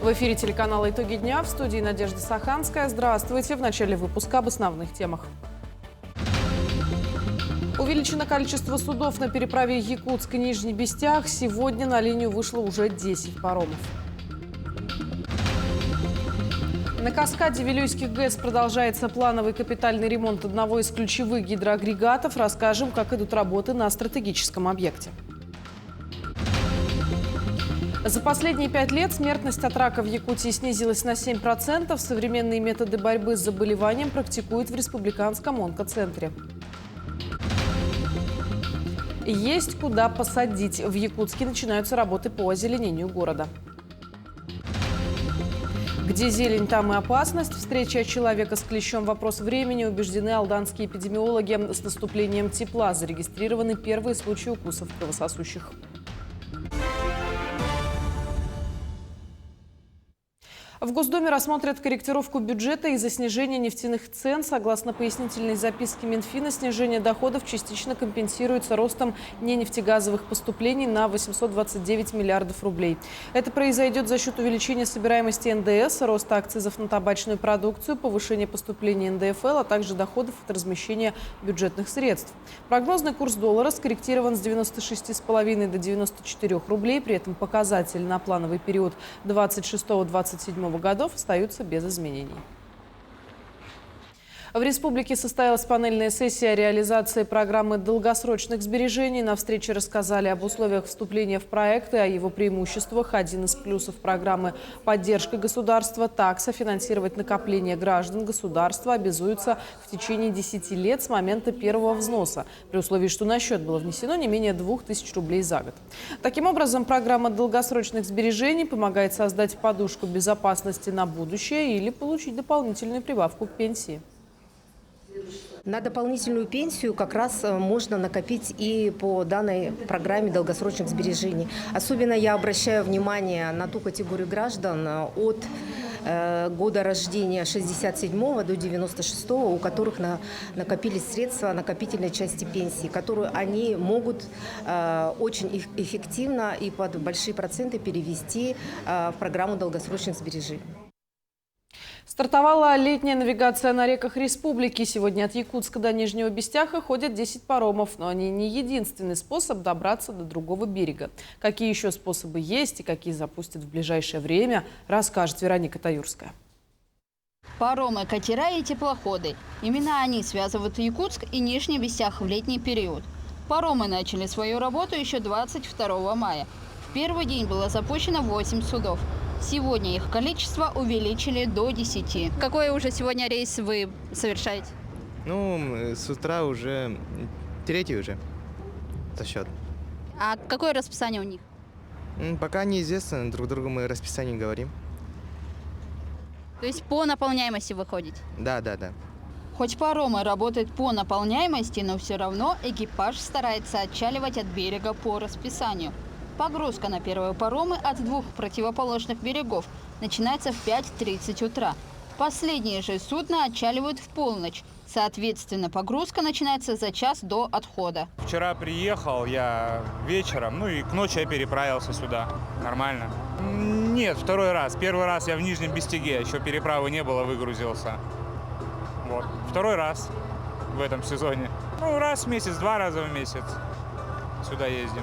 В эфире телеканала «Итоги дня», в студии Надежда Саханская. Здравствуйте. В начале выпуска об основных темах. Увеличено количество судов на переправе Якутск-Нижний Бестях. Сегодня на линию вышло уже 10 паромов. На каскаде Вилюйских ГЭС продолжается плановый капитальный ремонт одного из ключевых гидроагрегатов. Расскажем, как идут работы на стратегическом объекте. За последние 5 лет смертность от рака в Якутии снизилась на 7%. Современные методы борьбы с заболеванием практикуют в Республиканском онкоцентре. Есть куда посадить. В Якутске начинаются работы по озеленению города. Где зелень, там и опасность. Встреча человека с клещом – вопрос времени. Убеждены алданские эпидемиологи. С наступлением тепла зарегистрированы первые случаи укусов кровососущих. В Госдуме рассмотрят корректировку бюджета из-за снижения нефтяных цен. Согласно пояснительной записке Минфина, снижение доходов частично компенсируется ростом ненефтегазовых поступлений на 829 миллиардов рублей. Это произойдет за счет увеличения собираемости НДС, роста акцизов на табачную продукцию, повышения поступлений НДФЛ, а также доходов от размещения бюджетных средств. Прогнозный курс доллара скорректирован с 96,5 до 94 рублей. При этом показатели на плановый период 26-27 годов остаются без изменений. В республике состоялась панельная сессия реализации программы долгосрочных сбережений. На встрече рассказали об условиях вступления в проект и о его преимуществах. Один из плюсов программы – поддержка государства. Такса финансировать накопление граждан государства обязуется в течение 10 лет с момента первого взноса, при условии, что на счет было внесено не менее 2000 рублей за год. Таким образом, программа долгосрочных сбережений помогает создать подушку безопасности на будущее или получить дополнительную прибавку к пенсии. На дополнительную пенсию как раз можно накопить и по данной программе долгосрочных сбережений. Особенно я обращаю внимание на ту категорию граждан от года рождения 67 до 96, у которых накопились средства накопительной части пенсии, которую они могут очень эффективно и под большие проценты перевести в программу долгосрочных сбережений. Стартовала летняя навигация на реках республики. Сегодня от Якутска до Нижнего Бестяха ходят 10 паромов. Но они не единственный способ добраться до другого берега. Какие еще способы есть и какие запустят в ближайшее время, расскажет Вероника Таюрская. Паромы, катера и теплоходы. Именно они связывают Якутск и Нижний Бестях в летний период. Паромы начали свою работу еще 22 мая. В первый день было запущено 8 судов. Сегодня их количество увеличили до 10. Какой уже сегодня рейс вы совершаете? С утра уже третий уже за счет. А какое расписание у них? Пока неизвестно, друг другу мы расписание говорим. То есть по наполняемости выходите? Да. Хоть паромы работают по наполняемости, но все равно экипаж старается отчаливать от берега по расписанию. Погрузка на первые паромы от двух противоположных берегов начинается в 5:30 утра. Последние же судна отчаливают в полночь. Соответственно, погрузка начинается за час до отхода. Вчера приехал я вечером, и к ночи я переправился сюда. Нормально. Нет, второй раз. Первый раз я в Нижнем Бестяге, еще переправы не было, выгрузился. Вот. Второй раз в этом сезоне. Раз в месяц, 2 раза в месяц сюда ездим.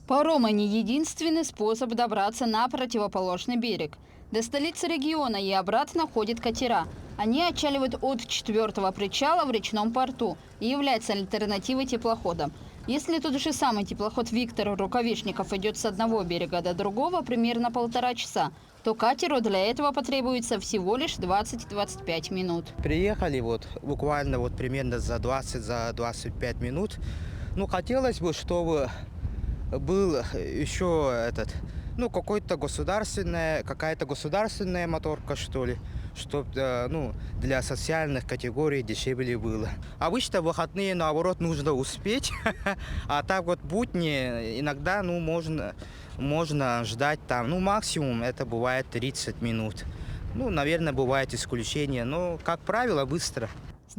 Паромы не единственный способ добраться на противоположный берег. До столицы региона и обратно ходят катера. Они отчаливают от 4-го причала в речном порту и являются альтернативой теплоходам. Если тот же самый теплоход «Виктор» Рукавишников идет с одного берега до другого примерно 1,5 часа, то катеру для этого потребуется всего лишь 20-25 минут. Приехали буквально примерно за 20-25 минут. Хотелось бы, чтобы был еще какая-то государственная моторка, что ли, чтобы для социальных категорий дешевле было. Обычно в выходные, наоборот, нужно успеть, а так будни иногда можно ждать максимум это бывает 30 минут. Наверное, бывает исключение, но, как правило, быстро.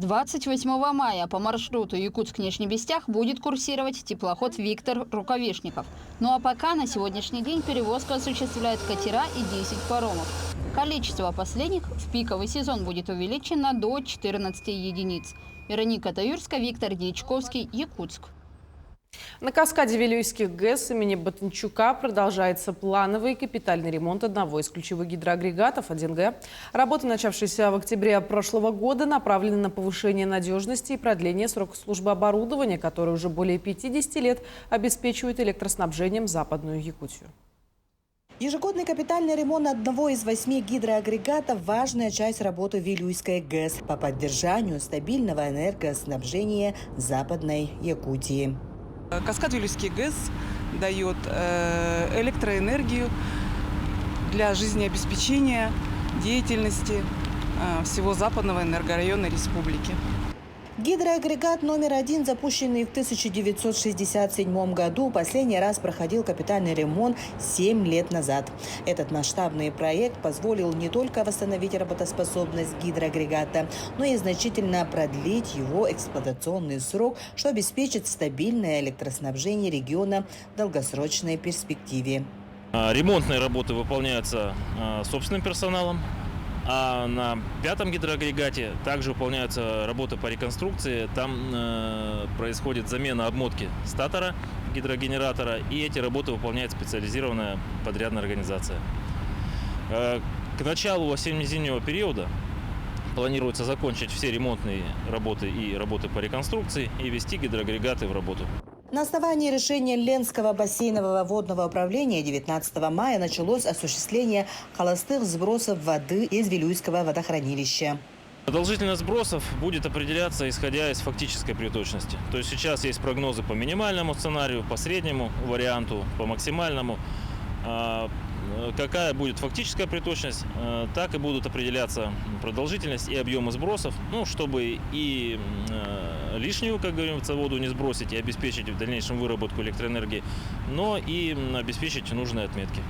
С 28 мая по маршруту Якутск-Нижнебестях будет курсировать теплоход «Виктор» Рукавишников. Ну а пока на сегодняшний день перевозку осуществляют катера и 10 паромов. Количество последних в пиковый сезон будет увеличено до 14 единиц. Вероника Таюрская, Виктор Дьячковский, Якутск. На каскаде Вилюйских ГЭС имени Батанчука продолжается плановый капитальный ремонт одного из ключевых гидроагрегатов 1Г. Работы, начавшиеся в октябре прошлого года, направлены на повышение надежности и продление срока службы оборудования, которое уже более 50 лет обеспечивает электроснабжением Западную Якутию. Ежегодный капитальный ремонт одного из 8 гидроагрегатов – важная часть работы Вилюйской ГЭС по поддержанию стабильного энергоснабжения Западной Якутии. Каскад Вилюйский ГЭС дает электроэнергию для жизнеобеспечения деятельности всего Западного энергорайона республики. Гидроагрегат номер 1, запущенный в 1967 году, последний раз проходил капитальный ремонт 7 лет назад. Этот масштабный проект позволил не только восстановить работоспособность гидроагрегата, но и значительно продлить его эксплуатационный срок, что обеспечит стабильное электроснабжение региона в долгосрочной перспективе. Ремонтные работы выполняются собственным персоналом. А на 5-м гидроагрегате также выполняются работы по реконструкции. Там происходит замена обмотки статора гидрогенератора, и эти работы выполняет специализированная подрядная организация. К началу осенне-зимнего периода планируется закончить все ремонтные работы и работы по реконструкции и ввести гидроагрегаты в работу. На основании решения Ленского бассейнового водного управления 19 мая началось осуществление холостых сбросов воды из Вилюйского водохранилища. Продолжительность сбросов будет определяться исходя из фактической приточности. То есть сейчас есть прогнозы по минимальному сценарию, по среднему варианту, по максимальному. Какая будет фактическая приточность, так и будут определяться продолжительность и объемы сбросов, чтобы и лишнюю, как говорится, воду не сбросить и обеспечить в дальнейшем выработку электроэнергии, но и обеспечить нужные отметки.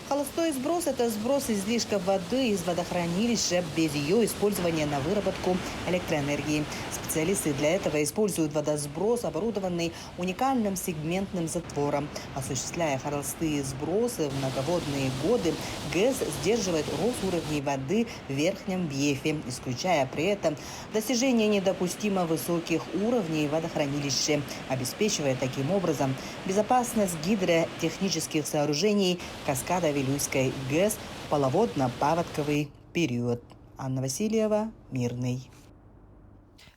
Холостой сброс – это сброс излишков воды из водохранилища без ее использования на выработку электроэнергии. Специалисты для этого используют водосброс, оборудованный уникальным сегментным затвором. Осуществляя холостые сбросы в многоводные годы, ГЭС сдерживает рост уровней воды в верхнем Бьефе, исключая при этом достижение недопустимо высоких уровней водохранилища, обеспечивая таким образом безопасность гидротехнических сооружений каскада Вилюйской ГЭС в половодно-паводковый период. Анна Васильева, Мирный.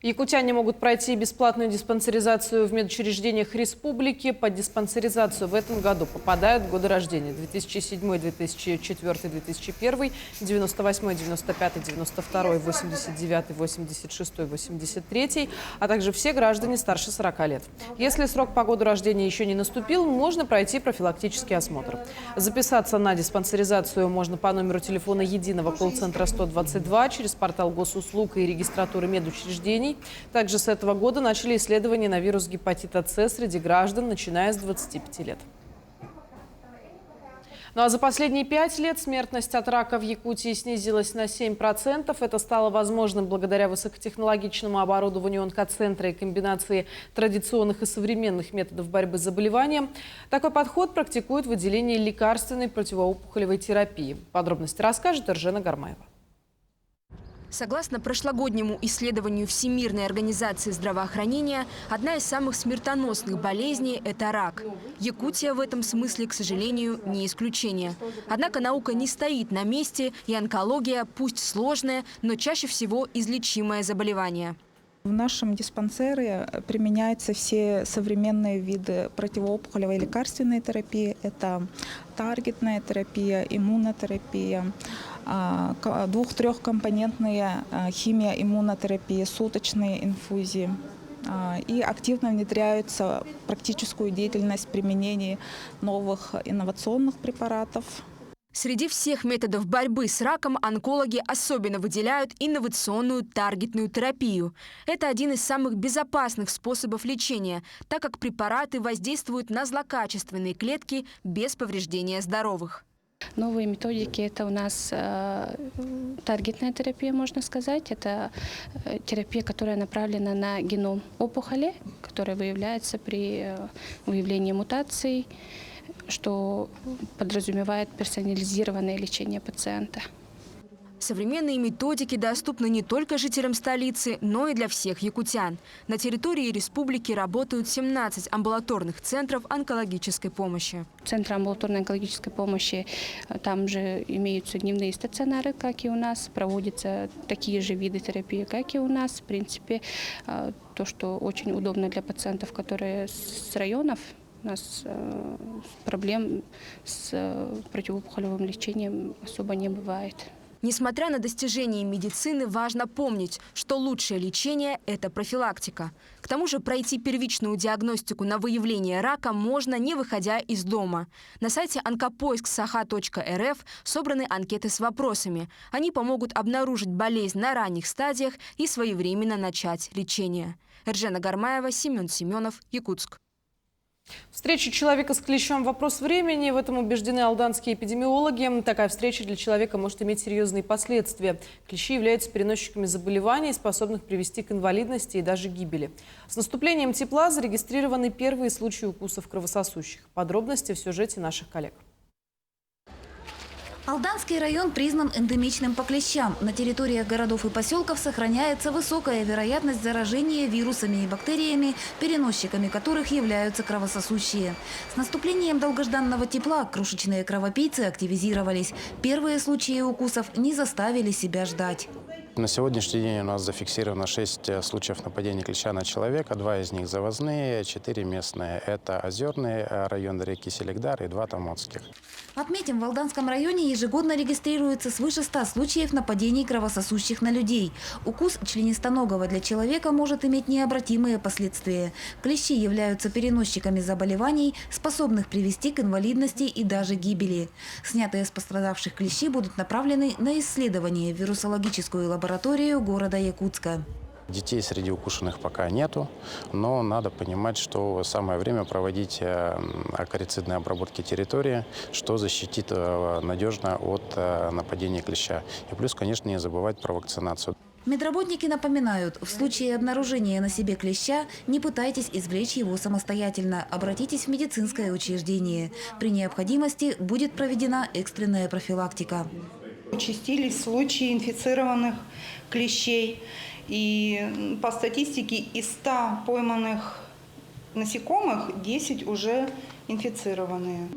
Якутяне могут пройти бесплатную диспансеризацию в медучреждениях республики. Под диспансеризацию в этом году попадают годы рождения: 2007, 2004, 2001, 98, 95, 92, 89, 86, 83, а также все граждане старше 40 лет. Если срок по году рождения еще не наступил, можно пройти профилактический осмотр. Записаться на диспансеризацию можно по номеру телефона единого колл-центра 122, через портал госуслуг и регистратуры медучреждений. Также с этого года начали исследования на вирус гепатита С среди граждан, начиная с 25 лет. Ну а за последние 5 лет смертность от рака в Якутии снизилась на 7%. Это стало возможным благодаря высокотехнологичному оборудованию онкоцентра и комбинации традиционных и современных методов борьбы с заболеванием. Такой подход практикует в отделении лекарственной противоопухолевой терапии. Подробности расскажет Эржена Гармаева. Согласно прошлогоднему исследованию Всемирной организации здравоохранения, одна из самых смертоносных болезней – это рак. Якутия в этом смысле, к сожалению, не исключение. Однако наука не стоит на месте, и онкология, пусть сложное, но чаще всего излечимое заболевание. В нашем диспансере применяются все современные виды противоопухолевой лекарственной терапии. Это таргетная терапия, иммунотерапия, 2-3-компонентная химия, иммунотерапия, суточные инфузии. И активно внедряются в практическую деятельность применения новых инновационных препаратов. Среди всех методов борьбы с раком онкологи особенно выделяют инновационную таргетную терапию. Это один из самых безопасных способов лечения, так как препараты воздействуют на злокачественные клетки без повреждения здоровых. Новые методики – это у нас таргетная терапия, можно сказать. Это терапия, которая направлена на геном опухоли, которая выявляется при выявлении мутаций, что подразумевает персонализированное лечение пациента. Современные методики доступны не только жителям столицы, но и для всех якутян. На территории республики работают 17 амбулаторных центров онкологической помощи. Центры амбулаторной онкологической помощи, там же имеются дневные стационары, как и у нас, проводятся такие же виды терапии, как и у нас. В принципе, то, что очень удобно для пациентов, которые с районов. У нас проблем с противоопухолевым лечением особо не бывает. Несмотря на достижения медицины, важно помнить, что лучшее лечение – это профилактика. К тому же пройти первичную диагностику на выявление рака можно, не выходя из дома. На сайте онкопоиск.саха.рф собраны анкеты с вопросами. Они помогут обнаружить болезнь на ранних стадиях и своевременно начать лечение. Эржена Гармаева, Семен Семенов, Якутск. Встреча человека с клещом – вопрос времени. В этом убеждены алданские эпидемиологи. Такая встреча для человека может иметь серьезные последствия. Клещи являются переносчиками заболеваний, способных привести к инвалидности и даже гибели. С наступлением тепла зарегистрированы первые случаи укусов кровососущих. Подробности в сюжете наших коллег. Алданский район признан эндемичным по клещам. На территориях городов и поселков сохраняется высокая вероятность заражения вирусами и бактериями, переносчиками которых являются кровососущие. С наступлением долгожданного тепла крошечные кровопийцы активизировались. Первые случаи укусов не заставили себя ждать. На сегодняшний день у нас зафиксировано 6 случаев нападения клеща на человека. 2 из них завозные, 4 местные. Это озерный район реки Селегдар и 2 томотских. Отметим, в Алданском районе ежегодно регистрируется свыше 100 случаев нападений кровососущих на людей. Укус членистоногого для человека может иметь необратимые последствия. Клещи являются переносчиками заболеваний, способных привести к инвалидности и даже гибели. Снятые с пострадавших клещи будут направлены на исследование в вирусологическую лабораторию города Якутска. Детей среди укушенных пока нету, но надо понимать, что самое время проводить акарицидные обработки территории, что защитит надежно от нападения клеща. И плюс, конечно, не забывать про вакцинацию. Медработники напоминают, в случае обнаружения на себе клеща не пытайтесь извлечь его самостоятельно. Обратитесь в медицинское учреждение. При необходимости будет проведена экстренная профилактика. Участились случаи инфицированных клещей. И по статистике из 100 пойманных насекомых 10 уже инфицированные.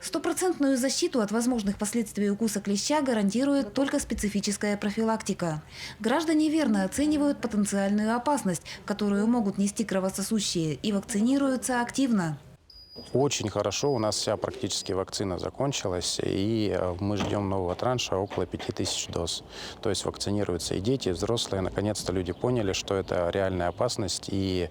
Стопроцентную защиту от возможных последствий укуса клеща гарантирует только специфическая профилактика. Граждане верно оценивают потенциальную опасность, которую могут нести кровососущие, и вакцинируются активно. Очень хорошо, у нас вся практически вакцина закончилась, и мы ждем нового транша, около 5000 доз. То есть вакцинируются и дети, и взрослые. Наконец-то люди поняли, что это реальная опасность, и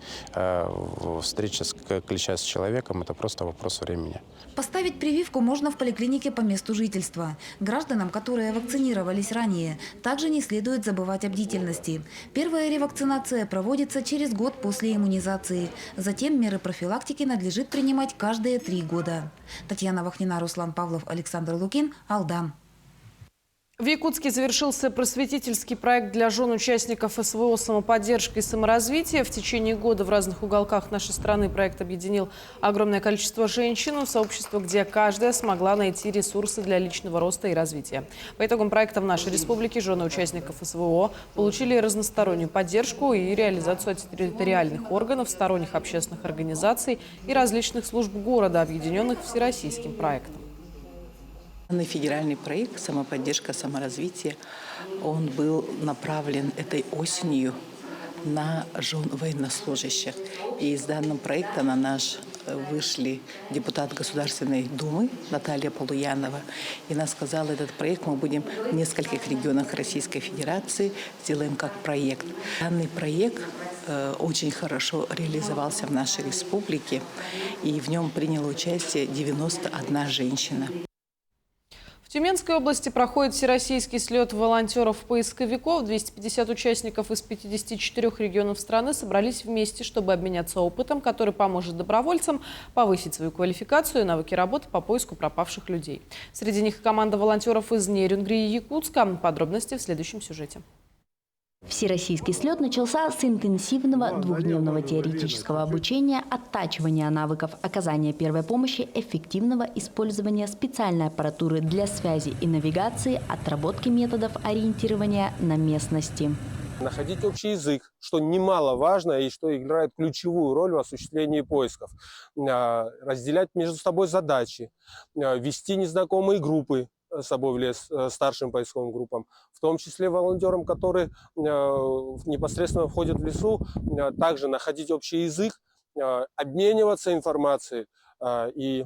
встреча клеща с человеком – это просто вопрос времени. Поставить прививку можно в поликлинике по месту жительства. Гражданам, которые вакцинировались ранее, также не следует забывать о бдительности. Первая ревакцинация проводится через год после иммунизации. Затем меры профилактики надлежит принимать каждые 3 года. Татьяна Вахнина, Руслан Павлов, Александр Лукин, Алдан. В Якутске завершился просветительский проект для жен участников СВО «Самоподдержка и саморазвитие». В течение года в разных уголках нашей страны проект объединил огромное количество женщин в сообщество, где каждая смогла найти ресурсы для личного роста и развития. По итогам проекта в нашей республике жены участников СВО получили разностороннюю поддержку и реализацию от территориальных органов, сторонних общественных организаций и различных служб города, объединенных всероссийским проектом. Федеральный проект «Самоподдержка, саморазвитие» он был направлен этой осенью на жен военнослужащих. И с данным проектом на наш вышли депутат Государственной Думы Наталья Полуянова. И она сказала, этот проект мы будем в нескольких регионах Российской Федерации сделаем как проект. Данный проект очень хорошо реализовался в нашей республике, и в нем приняло участие 91 женщина. В Тюменской области проходит всероссийский слет волонтеров-поисковиков. 250 участников из 54 регионов страны собрались вместе, чтобы обменяться опытом, который поможет добровольцам повысить свою квалификацию и навыки работы по поиску пропавших людей. Среди них команда волонтеров из Нерюнгри и Якутска. Подробности в следующем сюжете. Всероссийский слет начался с интенсивного двухдневного теоретического обучения, оттачивания навыков оказания первой помощи, эффективного использования специальной аппаратуры для связи и навигации, отработки методов ориентирования на местности. Находить общий язык, что немаловажно и что играет ключевую роль в осуществлении поисков. Разделять между собой задачи, вести незнакомые группы с собой в лес старшим поисковым группам, в том числе волонтерам, которые непосредственно входят в лесу, также находить общий язык, обмениваться информацией. И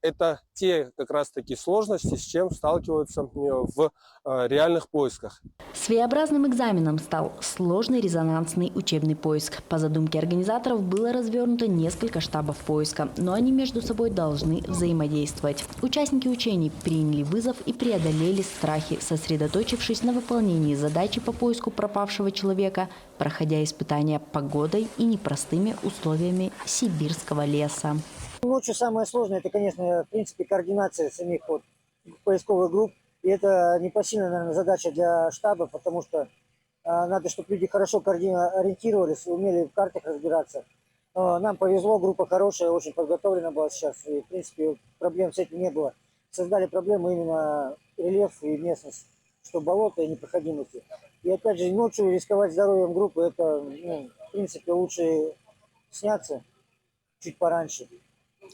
это те как раз-таки сложности, с чем сталкиваются в реальных поисках. Своеобразным экзаменом стал сложный резонансный учебный поиск. По задумке организаторов было развернуто несколько штабов поиска, но они между собой должны взаимодействовать. Участники учений приняли вызов и преодолели страхи, сосредоточившись на выполнении задачи по поиску пропавшего человека, проходя испытания погодой и непростыми условиями сибирского леса. Ночью самое сложное, это, конечно, в принципе, координация самих поисковых групп. И это непосильная, наверное, задача для штаба, потому что надо, чтобы люди хорошо ориентировались, умели в картах разбираться. Нам повезло, группа хорошая, очень подготовлена была сейчас. И, в принципе, проблем с этим не было. Создали проблему именно рельеф и местность, что болото и непроходимости. И опять же, ночью рисковать здоровьем группы, это, в принципе, лучше сняться чуть пораньше.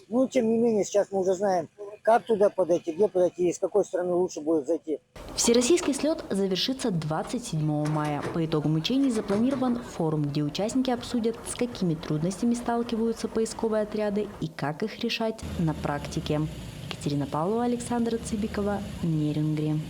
Ну, тем не менее, сейчас мы уже знаем, как туда подойти, где подойти и с какой стороны лучше будет зайти. Всероссийский слет завершится 27 мая. По итогам учений запланирован форум, где участники обсудят, с какими трудностями сталкиваются поисковые отряды и как их решать на практике. Екатерина Павлова, Александра Цыбикова, Нерюнгри.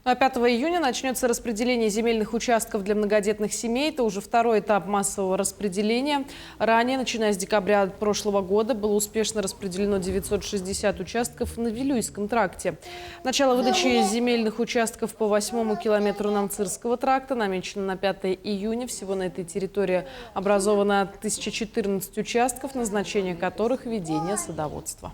Ну а 5 июня начнется распределение земельных участков для многодетных семей. Это уже второй этап массового распределения. Ранее, начиная с декабря прошлого года, было успешно распределено 960 участков на Вилюйском тракте. Начало выдачи земельных участков по 8-му километру Намцирского тракта намечено на 5 июня. Всего на этой территории образовано 1014 участков, назначение которых ведение садоводства.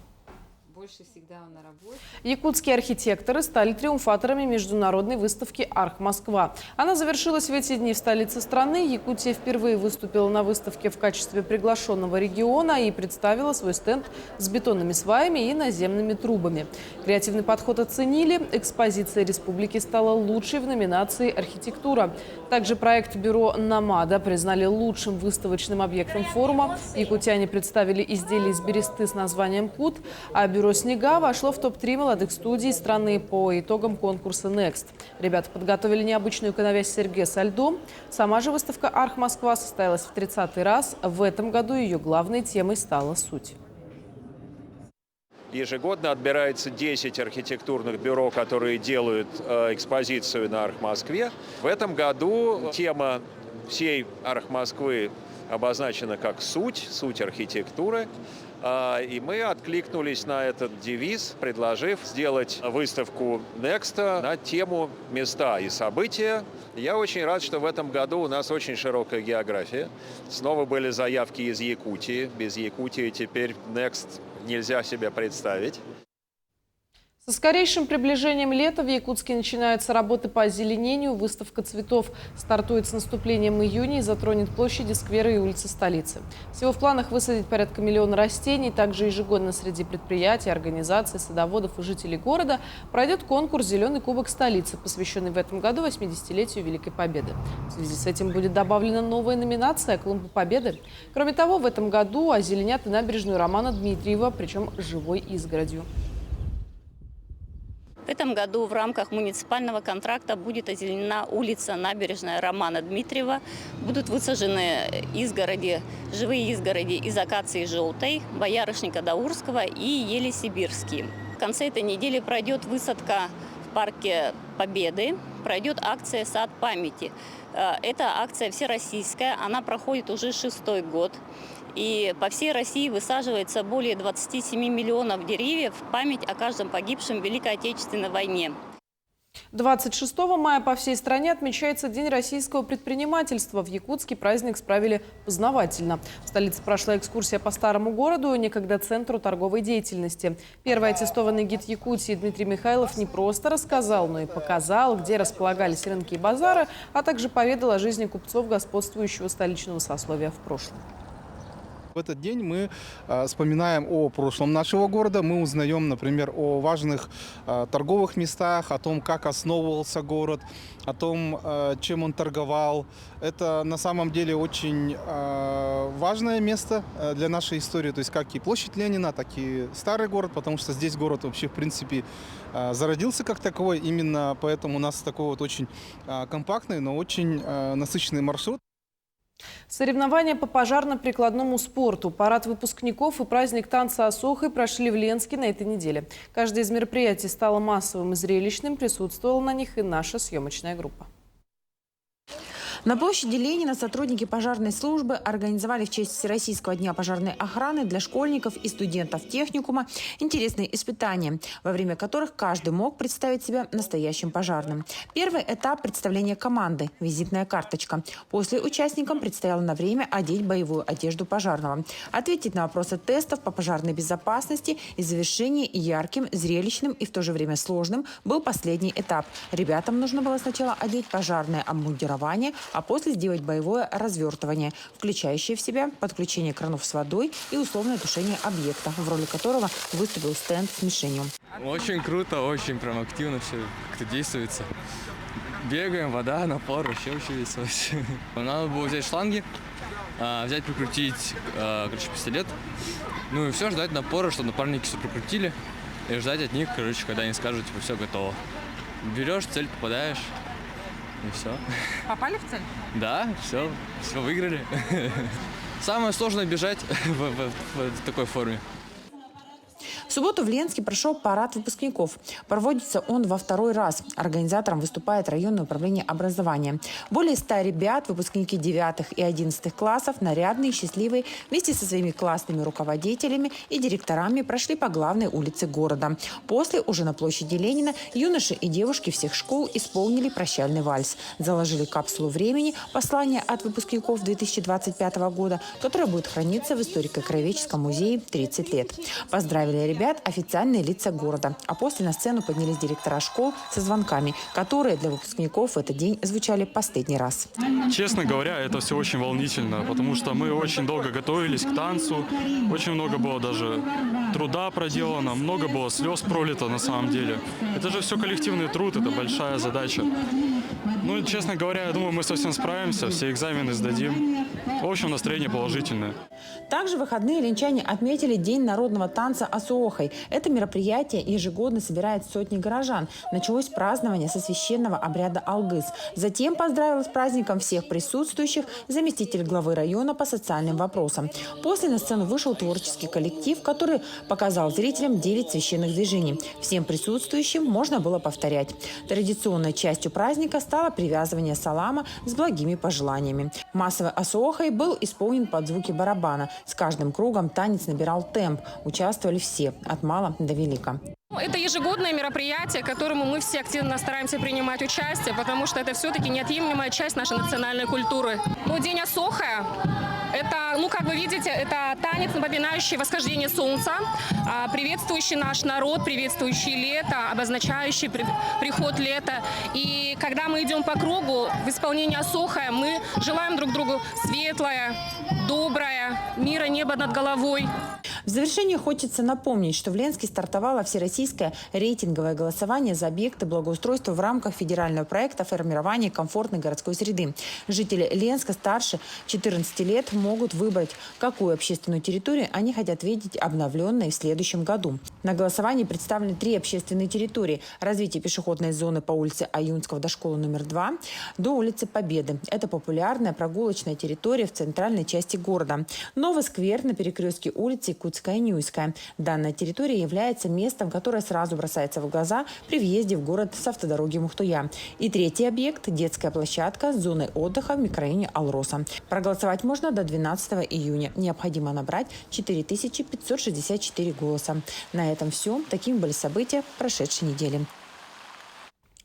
Якутские архитекторы стали триумфаторами международной выставки «Арх-Москва». Она завершилась в эти дни в столице страны. Якутия впервые выступила на выставке в качестве приглашенного региона и представила свой стенд с бетонными сваями и наземными трубами. Креативный подход оценили. Экспозиция республики стала лучшей в номинации «Архитектура». Также проект бюро «Намада» признали лучшим выставочным объектом форума. Якутяне представили изделия из бересты с названием «Кут», а бюро «Снега» вошло в топ-3 молодых студий страны по итогам конкурса Next. Ребята подготовили необычную коновязь Сергея со льдом. Сама же выставка «Арх-Москва» состоялась в 30-й раз. В этом году ее главной темой стала суть. Ежегодно отбирается 10 архитектурных бюро, которые делают экспозицию на Арх-Москве. В этом году тема всей Арх-Москвы обозначена как суть архитектуры. И мы откликнулись на этот девиз, предложив сделать выставку Next на тему «Места и события». Я очень рад, что в этом году у нас очень широкая география. Снова были заявки из Якутии. Без Якутии теперь Next нельзя себе представить. Со скорейшим приближением лета в Якутске начинаются работы по озеленению. Выставка цветов стартует с наступлением июня и затронет площади, скверы и улицы столицы. Всего в планах высадить порядка 1 миллиона растений. Также ежегодно среди предприятий, организаций, садоводов и жителей города пройдет конкурс «Зеленый кубок столицы», посвященный в этом году 80-летию Великой Победы. В связи с этим будет добавлена новая номинация «Клумба Победы». Кроме того, в этом году озеленят и набережную Романа Дмитриева, причем живой изгородью. В этом году в рамках муниципального контракта будет озеленена улица Набережная Романа Дмитриева. Будут высажены изгороди, живые изгороди из акации желтой, боярышника даурского и ели сибирские. В конце этой недели пройдет высадка парке Победы пройдет акция «Сад памяти». Эта акция всероссийская, она проходит уже 6-й год. И по всей России высаживается более 27 миллионов деревьев в память о каждом погибшем в Великой Отечественной войне. 26 мая по всей стране отмечается День российского предпринимательства. В Якутске праздник справили познавательно. В столице прошла экскурсия по старому городу, некогда центру торговой деятельности. Первый аттестованный гид Якутии Дмитрий Михайлов не просто рассказал, но и показал, где располагались рынки и базары, а также поведал о жизни купцов господствующего столичного сословия в прошлом. В этот день мы вспоминаем о прошлом нашего города, мы узнаем, например, о важных торговых местах, о том, как основывался город, о том, чем он торговал. Это на самом деле очень важное место для нашей истории, то есть как и площадь Ленина, так и старый город, потому что здесь город вообще, в принципе, зародился как таковой, именно поэтому у нас такой вот очень компактный, но очень насыщенный маршрут. Соревнования по пожарно-прикладному спорту, парад выпускников и праздник танца Асохой прошли в Ленске на этой неделе. Каждое из мероприятий стало массовым и зрелищным, присутствовала на них и наша съемочная группа. На площади Ленина сотрудники пожарной службы организовали в честь Всероссийского дня пожарной охраны для школьников и студентов техникума интересные испытания, во время которых каждый мог представить себя настоящим пожарным. Первый этап – представления команды – визитная карточка. После участникам предстояло на время одеть боевую одежду пожарного, ответить на вопросы тестов по пожарной безопасности, и завершение ярким, зрелищным и в то же время сложным был последний этап. Ребятам нужно было сначала одеть пожарное обмундирование, а после сделать боевое развертывание, включающее в себя подключение кранов с водой и условное тушение объекта, в роли которого выступил стенд с мишенью. Очень круто, очень прям активно все как-то действуется. Бегаем, вода, напор, вообще весело. Надо было взять шланги, взять, прикрутить, пистолет, ну и все, ждать напора, чтобы напарники все прикрутили, и ждать от них, когда они скажут, типа, все готово. Берешь цель, попадаешь. И все. Попали в цель? Да, все выиграли. Самое сложное бежать в такой форме. В субботу в Ленске прошел парад выпускников. Проводится он во второй раз. Организатором выступает районное управление образования. Более 100 ребят, выпускники 9 и 11 классов, нарядные, счастливые, вместе со своими классными руководителями и директорами прошли по главной улице города. После, уже на площади Ленина, юноши и девушки всех школ исполнили прощальный вальс. Заложили капсулу времени, послание от выпускников 2025 года, которое будет храниться в историко-краеведческом музее 30 лет. Поздравили ребят официальные лица города. А после на сцену поднялись директора школ со звонками, которые для выпускников в этот день звучали последний раз. Честно говоря, это все очень волнительно, потому что мы очень долго готовились к танцу. Очень много было даже труда проделано, много было слез пролито на самом деле. Это же все коллективный труд, это большая задача. Ну, честно говоря, я думаю, мы совсем справимся, все экзамены сдадим. В общем, настроение положительное. Также в выходные ленчане отметили День народного танца Асохой. Это мероприятие ежегодно собирает сотни горожан. Началось празднование со священного обряда Алгыс. Затем поздравил с праздником всех присутствующих заместитель главы района по социальным вопросам. После на сцену вышел творческий коллектив, который показал зрителям 9 священных движений. Всем присутствующим можно было повторять. Традиционной частью праздника стало привязывание салама с благими пожеланиями. Массовой Асохой был исполнен под звуки барабана. С каждым кругом танец набирал темп. Участвовали все, от мала до велика. Это ежегодное мероприятие, к которому мы все активно стараемся принимать участие, потому что это все-таки неотъемлемая часть нашей национальной культуры. Но День Асохая – это, как вы видите, это танец, напоминающий восхождение солнца, приветствующий наш народ, приветствующий лето, обозначающий приход лета. И когда мы идем по кругу в исполнении Асохая, мы желаем друг другу светлое, доброе, мира, неба над головой. В завершение хочется напомнить, что в Ленске стартовало всероссийское рейтинговое голосование за объекты благоустройства в рамках федерального проекта формирования комфортной городской среды. Жители Ленска старше 14 лет могут выбрать, какую общественную территорию они хотят видеть обновленной в следующем году. На голосовании представлены 3 общественные территории. Развитие пешеходной зоны по улице Аюнского до школы номер 2 до улицы Победы. Это популярная прогулочная территория в центральной части города. Новый сквер на перекрестке улицы Якутской Луцкая-Нюйская. Данная территория является местом, которое сразу бросается в глаза при въезде в город с автодороги Мухтуя. И третий объект – детская площадка с зоной отдыха в микрорайоне Алроса. Проголосовать можно до 12 июня. Необходимо набрать 4564 голоса. На этом все. Такими были события прошедшей недели.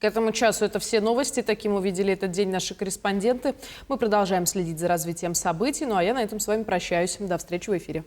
К этому часу это все новости. Таким увидели этот день наши корреспонденты. Мы продолжаем следить за развитием событий. Ну а я на этом с вами прощаюсь. До встречи в эфире.